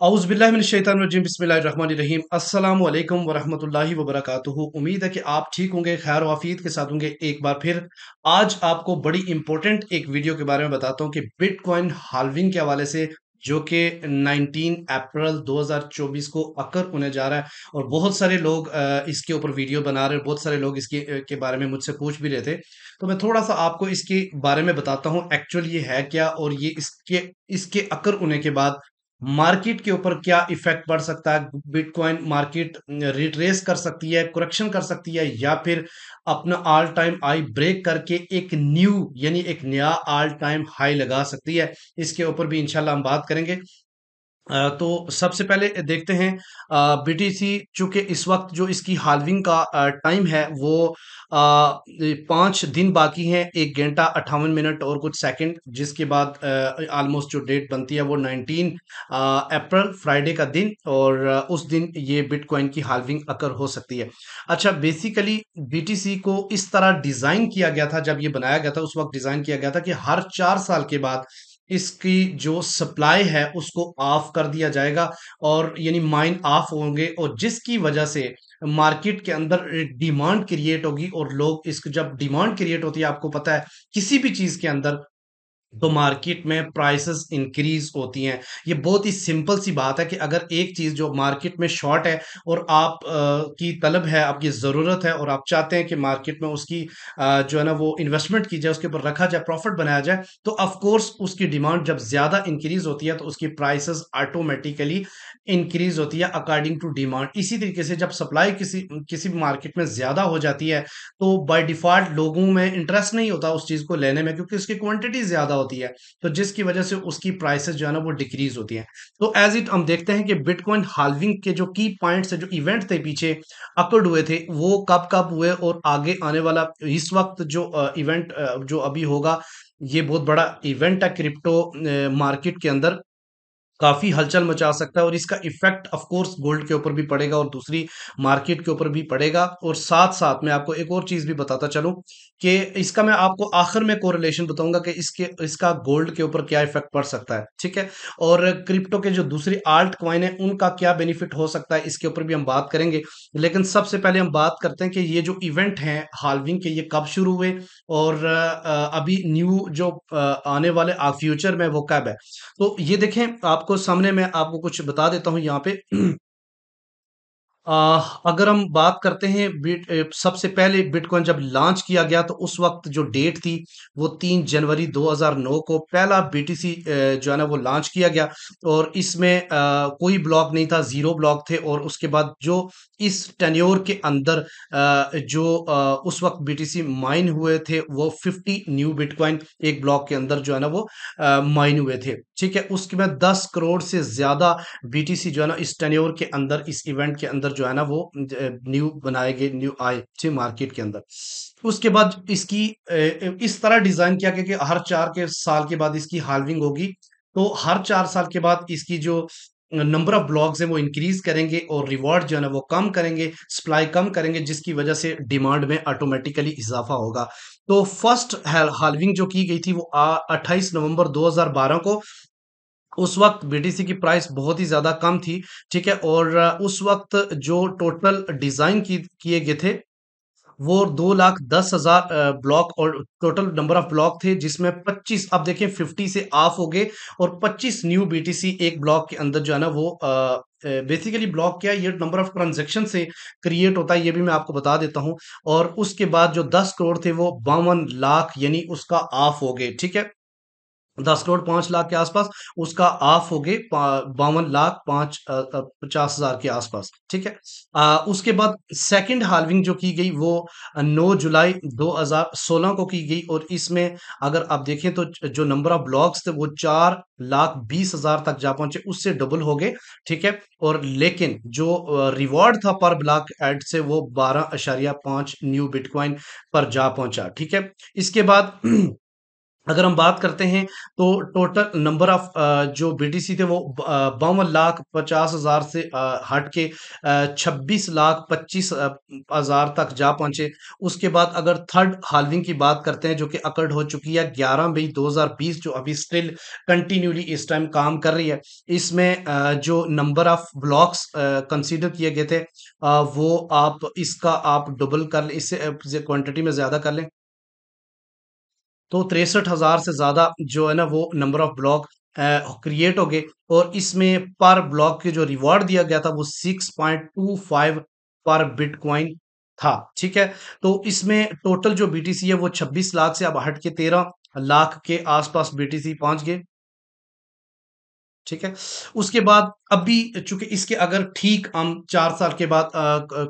औज़ुबिल्लाहि बिस्मिल्लाहिर्रहमानिर्रहीम अस्सलामु अलैकुम वरहमतुल्लाहि वबरकातुहू। उम्मीद है कि आप ठीक होंगे, खैर और आफियत के साथ होंगे। एक बार फिर आज आपको बड़ी इंपॉर्टेंट एक वीडियो के बारे में बताता हूँ कि बिटकॉइन हाल्विंग के हवाले से, जो कि 19 अप्रैल 2024 को अकर होने जा रहा है। और बहुत सारे लोग इसके ऊपर वीडियो बना रहे हैं, बहुत सारे लोग इसके के बारे में मुझसे पूछ भी रहे थे। तो मैं थोड़ा सा आपको इसके बारे में बताता हूँ एक्चुअल ये है क्या, और ये इसके इसके अकर होने के बाद मार्केट के ऊपर क्या इफेक्ट पड़ सकता है। बिटकॉइन मार्केट रिट्रेस कर सकती है, करेक्शन कर सकती है, या फिर अपना ऑल टाइम हाई ब्रेक करके एक न्यू यानी एक नया ऑल टाइम हाई लगा सकती है। इसके ऊपर भी इंशाल्लाह हम बात करेंगे। तो सबसे पहले देखते हैं बीटीसी, चूंकि इस वक्त जो इसकी हाल्विंग का टाइम है वो 5 दिन बाकी हैं, 1 घंटा 58 मिनट और कुछ सेकंड, जिसके बाद ऑलमोस्ट जो डेट बनती है वो 19 अप्रैल फ्राइडे का दिन, और उस दिन ये बिटकॉइन की हाल्विंग अकर हो सकती है। अच्छा, बेसिकली बीटीसी को इस तरह डिजाइन किया गया था, जब ये बनाया गया था उस वक्त डिजाइन किया गया था कि हर 4 साल के बाद इसकी जो सप्लाई है उसको ऑफ कर दिया जाएगा, और यानी माइन ऑफ होंगे, और जिसकी वजह से मार्केट के अंदर डिमांड क्रिएट होगी। और लोग इसको, जब डिमांड क्रिएट होती है, आपको पता है किसी भी चीज के अंदर, तो मार्केट में प्राइसेस इंक्रीज होती हैं। ये बहुत ही सिंपल सी बात है कि अगर एक चीज जो मार्केट में शॉर्ट है और आप की तलब है, आपकी ज़रूरत है, और आप चाहते हैं कि मार्केट में उसकी जो है ना वो इन्वेस्टमेंट की जाए, उसके ऊपर रखा जाए, प्रॉफिट बनाया जाए, तो ऑफ कोर्स उसकी डिमांड जब ज़्यादा इंक्रीज होती है तो उसकी प्राइसेस ऑटोमेटिकली इंक्रीज होती है अकॉर्डिंग टू डिमांड। इसी तरीके से जब सप्लाई किसी किसी भी मार्केट में ज़्यादा हो जाती है, तो बाय डिफ़ॉल्ट लोगों में इंटरेस्ट नहीं होता उस चीज़ को लेने में, क्योंकि उसकी क्वांटिटी ज़्यादा होती है। तो जिसकी वजह से उसकी प्राइसेस जो है ना वो डिक्रीज़ होती हैं। तो एज़ इट हम देखते हैं कि बिटकॉइन हाल्विंग के जो की पॉइंट्स है, जो इवेंट थे पीछे अकर्ड हुए थे, वो कब-कब हुए, और आगे आने वाला इस वक़्त जो इवेंट जो अभी होगा, ये बहुत बड़ा इवेंट है क्रिप्टो मार्केट के अंदर। काफ़ी हलचल मचा सकता है, और इसका इफ़ेक्ट ऑफ कोर्स गोल्ड के ऊपर भी पड़ेगा और दूसरी मार्केट के ऊपर भी पड़ेगा। और साथ-साथ मैं आपको एक और चीज़ भी बताता चलूँ कि इसका मैं आपको आखिर में कोरिलेशन बताऊँगा कि इसका गोल्ड के ऊपर क्या इफ़ेक्ट पड़ सकता है, ठीक है? और क्रिप्टो के जो दूसरी आल्ट कॉइन है, उनका क्या बेनिफिट हो सकता है, इसके ऊपर भी हम बात करेंगे। लेकिन सबसे पहले हम बात करते हैं कि ये जो इवेंट हैं हाल्विंग के, ये कब शुरू हुए, और अभी न्यू जो आने वाले फ्यूचर में वो कब है। तो ये देखें, आपको सामने मैं आपको कुछ बता देता हूँ यहाँ पे। अगर हम बात करते हैं सबसे पहले बिटकॉइन जब लॉन्च किया गया, तो उस वक्त जो डेट थी वो 3 जनवरी 2009 को पहला बीटीसी जो है ना वो लॉन्च किया गया। और इसमें कोई ब्लॉक नहीं था, ज़ीरो ब्लॉक थे। और उसके बाद जो इस टेन्योर के अंदर उस वक्त बीटीसी माइन हुए थे, वो 50 न्यू बिटकॉइन एक ब्लॉक के अंदर जो है ना वो माइन हुए थे, ठीक है? उसके बाद 10 करोड़ से ज़्यादा बीटीसी जो है ना इस टेन्योर के अंदर, इस इवेंट के अंदर जो है ना वो न्यू बनाए गए, न्यू आए थे मार्केट के अंदर। उसके बाद इसकी इस तरह डिजाइन किया गया कि हर 4 के साल के बाद इसकी हाल्विंग होगी। तो हर 4 साल के बाद इसकी जो नंबर ऑफ ब्लॉक्स हैं वो इंक्रीज करेंगे, और रिवॉर्ड जो है ना वो कम करेंगे, सप्लाई कम करेंगे, जिसकी वजह से डिमांड में ऑटोमेटिकली इजाफा होगा। तो फर्स्ट हाल्विंग जो की गई थी वो 28 नवंबर 2012 को। उस वक्त बीटीसी की प्राइस बहुत ही ज़्यादा कम थी, ठीक है? और उस वक्त जो टोटल डिज़ाइन किए गए थे वो 2,10,000 ब्लॉक, और टोटल नंबर ऑफ ब्लॉक थे, जिसमें 25, अब देखिए 50 से ऑफ हो गए, और 25 न्यू बीटीसी एक ब्लॉक के अंदर जो है ना वो बेसिकली ब्लॉक क्या है, ये नंबर ऑफ ट्रांजैक्शन से क्रिएट होता है, ये भी मैं आपको बता देता हूँ। और उसके बाद जो 10 करोड़ थे वो 52 लाख यानी उसका ऑफ हो गए, ठीक है? 10 करोड़ 5 लाख के आसपास उसका ऑफ हो गए, 52 लाख 50 हजार के आसपास, ठीक है? उसके बाद सेकंड हाल्विंग जो की गई वो 9 जुलाई 2016 को की गई, और इसमें अगर आप देखें तो जो नंबर ऑफ ब्लॉक्स थे वो 4,20,000 तक जा पहुंचे, उससे डबल हो गए, ठीक है? और लेकिन जो रिवॉर्ड था पर ब्लॉक एड से, वो 12.5 न्यू बिटकॉइन पर जा पहुंचा, ठीक है? इसके बाद अगर हम बात करते हैं तो टोटल नंबर ऑफ जो बीटीसी थे वो 52,50,000 से हट के 26,25,000 तक जा पहुंचे। उसके बाद अगर थर्ड हाल्विंग की बात करते हैं जो कि अकर्ड हो चुकी है 11 मई 2020, जो अभी स्टिल कंटिन्यूली इस टाइम काम कर रही है। इसमें जो नंबर ऑफ ब्लॉक्स कंसीडर किए गए थे, वो आप इसका आप डबल कर लें, इससे क्वांटिटी में ज्यादा कर लें तो 63,000 से ज्यादा जो है ना वो नंबर ऑफ ब्लॉक क्रिएट हो गए। और इसमें पर ब्लॉक के जो रिवॉर्ड दिया गया था वो 6.25 पर बिटकॉइन था। ठीक है, तो इसमें टोटल जो बीटीसी है वो 26 लाख से अब हट के 13 लाख के आसपास बीटीसी पहुंच गए। ठीक है, उसके बाद अभी चूंकि इसके अगर ठीक हम 4 साल के बाद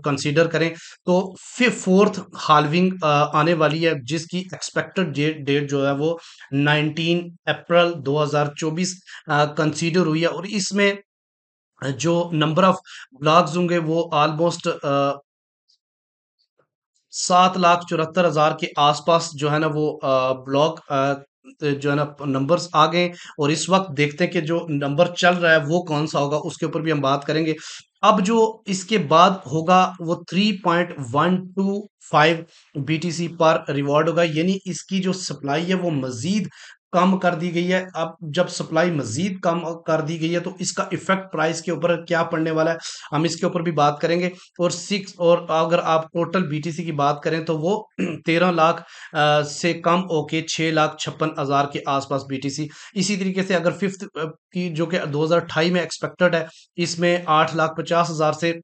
कंसीडर करें तो फिर फोर्थ हाल्विंग आने वाली है, जिसकी एक्सपेक्टेड डेट जो है वो 19 अप्रैल 2024 कंसीडर हुई है। और इसमें जो नंबर ऑफ ब्लॉग्स होंगे वो ऑलमोस्ट 7,74,000 के आसपास जो है ना वो ब्लॉक जो है ना नंबर्स आ गए। और इस वक्त देखते हैं कि जो नंबर चल रहा है वो कौन सा होगा, उसके ऊपर भी हम बात करेंगे। अब जो इसके बाद होगा वो 3.125 बीटीसी पर रिवॉर्ड होगा, यानी इसकी जो सप्लाई है वो मजीद कम कर दी गई है। अब जब सप्लाई मजीद कम कर दी गई है तो इसका इफेक्ट प्राइस के ऊपर क्या पड़ने वाला है, हम इसके ऊपर भी बात करेंगे। और अगर आप टोटल बीटीसी की बात करें तो वो 13 लाख से कम होके 6,56,000 के आसपास बीटीसी। इसी तरीके से अगर फिफ्थ की जो कि 2028 में एक्सपेक्टेड है, इसमें 8,50,000 से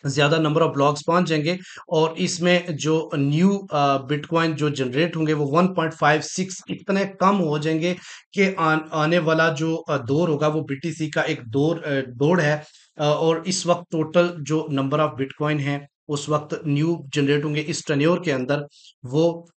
ज्यादा नंबर ऑफ ब्लॉक्स पहुंच जाएंगे। और इसमें जो न्यू बिटकॉइन जो जनरेट होंगे वो 1.56 इतने कम हो जाएंगे कि आने वाला जो दौर होगा वो बीटीसी का एक दौर है। और इस वक्त टोटल जो नंबर ऑफ बिटकॉइन है उस वक्त न्यू जनरेट होंगे इस टन्योर के अंदर वो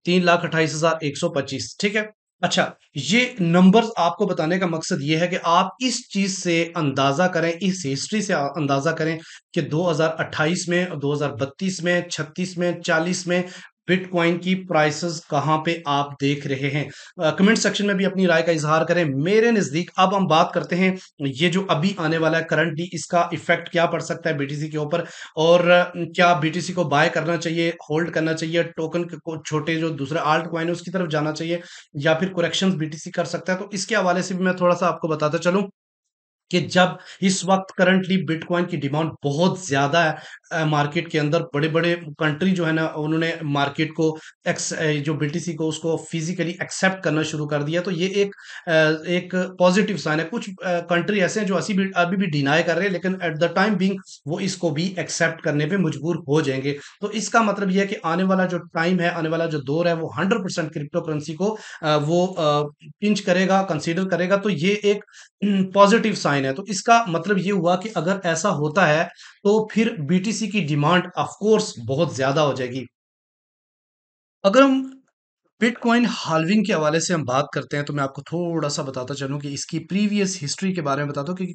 3,28,125। ठीक है, अच्छा, ये नंबर्स आपको बताने का मकसद ये है कि आप इस चीज से अंदाजा करें, इस हिस्ट्री से अंदाजा करें कि 2028 में, 2032 में, 36 में, 40 में बिटकॉइन की प्राइसेस कहां पे आप देख रहे हैं। कमेंट सेक्शन में भी अपनी राय का इजहार करें। मेरे नजदीक अब हम बात करते हैं ये जो अभी आने वाला है करंटली, इसका इफेक्ट क्या पड़ सकता है बीटीसी के ऊपर। और क्या बीटीसी को बाय करना चाहिए, होल्ड करना चाहिए, टोकन को छोटे जो दूसरे आल्ट कॉइन है उसकी तरफ जाना चाहिए, या फिर करेक्शंस बीटीसी कर सकता है। तो इसके हवाले से भी मैं थोड़ा सा आपको बताता चलूं कि जब इस वक्त करंटली बिटकॉइन की डिमांड बहुत ज्यादा है मार्केट के अंदर, बड़े बड़े कंट्री जो है ना उन्होंने मार्केट को जो बीटीसी को उसको फिजिकली एक्सेप्ट करना शुरू कर दिया। तो ये एक पॉजिटिव साइन है। कुछ कंट्री ऐसे हैं जो अभी भी डिनाई कर रहे हैं, लेकिन एट द टाइम बिंग वो इसको भी एक्सेप्ट करने पे मजबूर हो जाएंगे। तो इसका मतलब यह है कि आने वाला जो टाइम है, आने वाला जो दौर है वो 100% क्रिप्टो करेंसी को वो पिंच करेगा, कंसीडर करेगा। तो ये एक पॉजिटिव साइन है। तो इसका मतलब ये हुआ कि अगर ऐसा होता है तो फिर बीटीसी की डिमांड ऑफ कोर्स बहुत ज्यादा हो जाएगी। अगर हम बिटकॉइन हाल्विंग के हवाले से हम बात करते हैं तो मैं आपको थोड़ा सा बताता चलूं कि इसकी प्रीवियस हिस्ट्री के बारे में बताता हूँ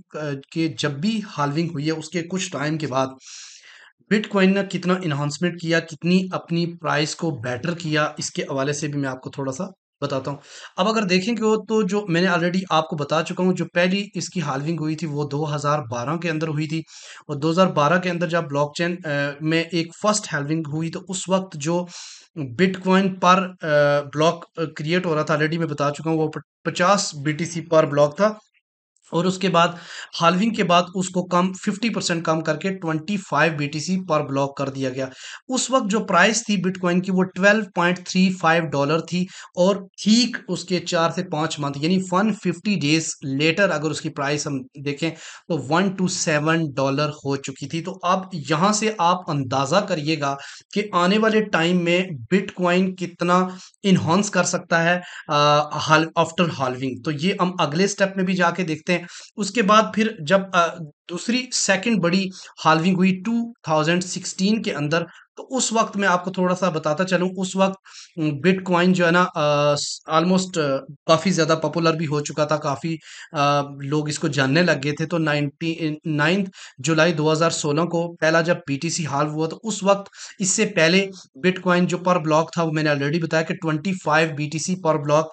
कि जब भी हाल्विंग हुई है उसके कुछ टाइम के बाद बिटकॉइन ने कितना इन्हांसमेंट किया, कितनी अपनी प्राइस को बेटर किया, इसके हवाले से भी मैं आपको थोड़ा सा बताता हूँ। अब अगर देखेंगे वो तो जो मैंने ऑलरेडी आपको बता चुका हूँ, जो पहली इसकी हाल्विंग हुई थी वो 2012 के अंदर हुई थी। और 2012 के अंदर जब ब्लॉकचेन में एक फर्स्ट हाल्विंग हुई तो उस वक्त जो बिटकॉइन पर ब्लॉक क्रिएट हो रहा था, ऑलरेडी मैं बता चुका हूँ, वो 50 बीटीसी पर ब्लॉक था। और उसके बाद हाल्विंग के बाद उसको कम 50% कम करके 25 बीटीसी पर ब्लॉक कर दिया गया। उस वक्त जो प्राइस थी बिटकॉइन की वो $12.35 थी। और ठीक उसके 4 से 5 मंथ यानी 150 डेज लेटर अगर उसकी प्राइस हम देखें तो $1 to $7 हो चुकी थी। तो अब यहां से आप अंदाजा करिएगा कि आने वाले टाइम में बिटकॉइन कितना इन्हांस कर सकता है आफ्टर हाल्विंग। तो ये हम अगले स्टेप में भी जाके देखते हैं उसके बाद फिर जब दूसरी सेकंड बड़ी हाल्विंग हुई 2016 के अंदर, तो उस वक्त मैं आपको थोड़ा सा बताता चलूं, उस वक्त बिटकॉइन जो है ना ऑलमोस्ट काफ़ी ज़्यादा पॉपुलर भी हो चुका था, काफ़ी लोग इसको जानने लग गए थे। तो 9 जुलाई 2016 को पहला जब बीटीसी हाल्व हुआ, तो उस वक्त इससे पहले बिटकॉइन जो पर ब्लॉक था, वो मैंने ऑलरेडी बताया कि 25 बीटीसी पर ब्लॉक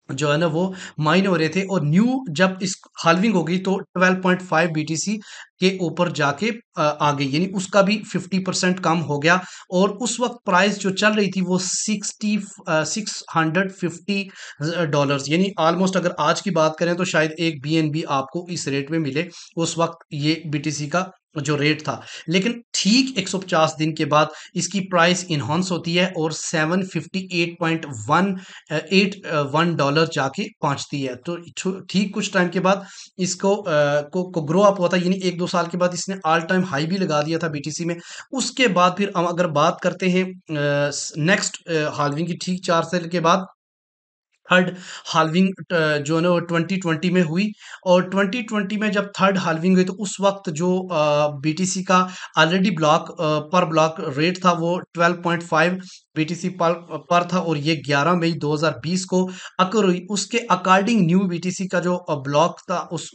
जो है ना वो माइन हो रहे थे। और न्यू जब इस हाल्विंग हो गई तो 12.5 बीटीसी के ऊपर जाके आ गई, यानी उसका भी 50% कम हो गया। और उस वक्त प्राइस जो चल रही थी वो 650 डॉलर्स, यानी ऑलमोस्ट अगर आज की बात करें तो शायद एक बीएनबी आपको इस रेट में मिले, उस वक्त ये बीटीसी का जो रेट था। लेकिन ठीक 150 दिन के बाद इसकी प्राइस इन्हांस होती है और 758.1 डॉलर जाके पहुंचती है। तो ठीक कुछ टाइम के बाद इसको को ग्रो अप हुआ था, यानी 1-2 साल के बाद इसने ऑल टाइम हाई भी लगा दिया था बीटीसी में। उसके बाद फिर हम अगर बात करते हैं नेक्स्ट हाल्विंग की, ठीक 4 साल के बाद थर्ड हाल्विंग जो है ना वो 2020 में हुई। और 2020 में जब थर्ड हाल्विंग हुई, तो उस वक्त जो बीटीसी का ऑलरेडी ब्लॉक पर ब्लॉक रेट था वो 12.5 बीटीसी पर था, और ये 11 मई 2020 को अकर हुई। उसके अकॉर्डिंग न्यू बीटीसी का जो ब्लॉक था उस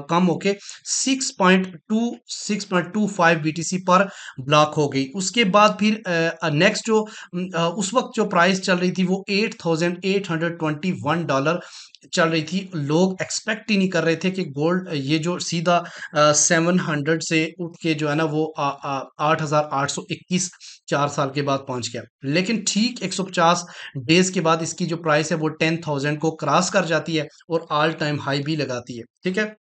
कम होके 6.25 बीटीसी पर ब्लॉक हो गई। उसके बाद फिर नेक्स्ट जो उस वक्त जो प्राइस चल रही थी वो 8,821 डॉलर चल रही थी। लोग एक्सपेक्ट ही नहीं कर रहे थे कि गोल्ड ये जो सीधा 700 से उठ के जो है ना वो 8,821 4 साल के बाद पहुंच गया। लेकिन ठीक 150 डेज के बाद इसकी जो प्राइस है वो 10,000 को क्रॉस कर जाती है और ऑल टाइम हाई भी लगाती है। ठीक है।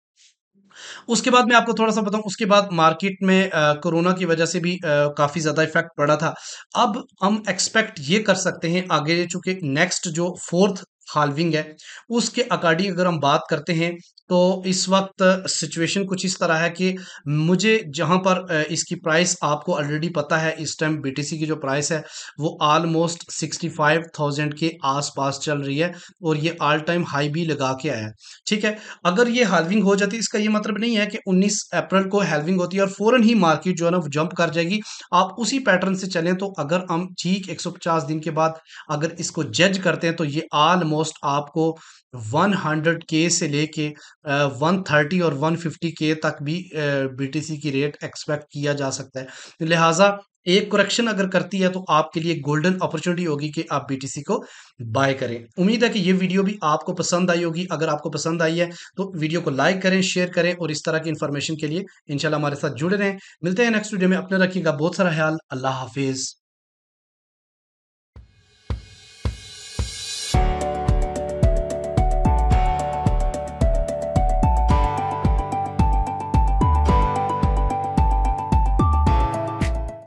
उसके बाद मैं आपको थोड़ा-सा बताऊँ, उसके बाद मार्केट में कोरोना की वजह से भी काफ़ी ज़्यादा इफ़ेक्ट पड़ा था। अब हम एक्सपेक्ट ये कर सकते हैं आगे, चूँकि नेक्स्ट जो 4th हाल्विंग है, उसके अकॉर्डिंग अगर हम बात करते हैं, तो इस वक़्त सिचुएशन कुछ इस तरह है कि मुझे जहाँ पर इसकी प्राइस आपको ऑलरेडी पता है, इस टाइम बीटीसी की जो प्राइस है, वो ऑलमोस्ट 65,000 के आस-पास चल रही है और ये ऑल टाइम हाई भी लगा के आया है। ठीक है। अगर ये हाल्विंग हो जाती है, इसका ये मतलब नहीं है कि 19 अप्रैल को हाल्विंग होती है और फौरन ही मार्केट जो है ना वो जंप कर जाएगी। आप उसी पैटर्न से चलें, तो अगर हम ठीक 150 दिन के बाद अगर इसको जज करते हैं, तो ये ऑलमोस्ट आपको 100 के से लेके 130 और 150 के तक भी बीटीसी की रेट एक्सपेक्ट किया जा सकता है। लिहाजा एक करेक्शन अगर करती है, तो आपके लिए गोल्डन अपॉर्चुनिटी होगी कि आप बीटीसी को बाय करें। उम्मीद है कि ये वीडियो भी आपको पसंद आई होगी। अगर आपको पसंद आई है तो वीडियो को लाइक करें, शेयर करें, और इस तरह की इन्फॉर्मेशन के लिए इंशाल्लाह हमारे साथ जुड़े रहें। मिलते हैं नेक्स्ट वीडियो में। अपने रखिएगा बहुत सारा ख्याल। अल्लाह हाफिज।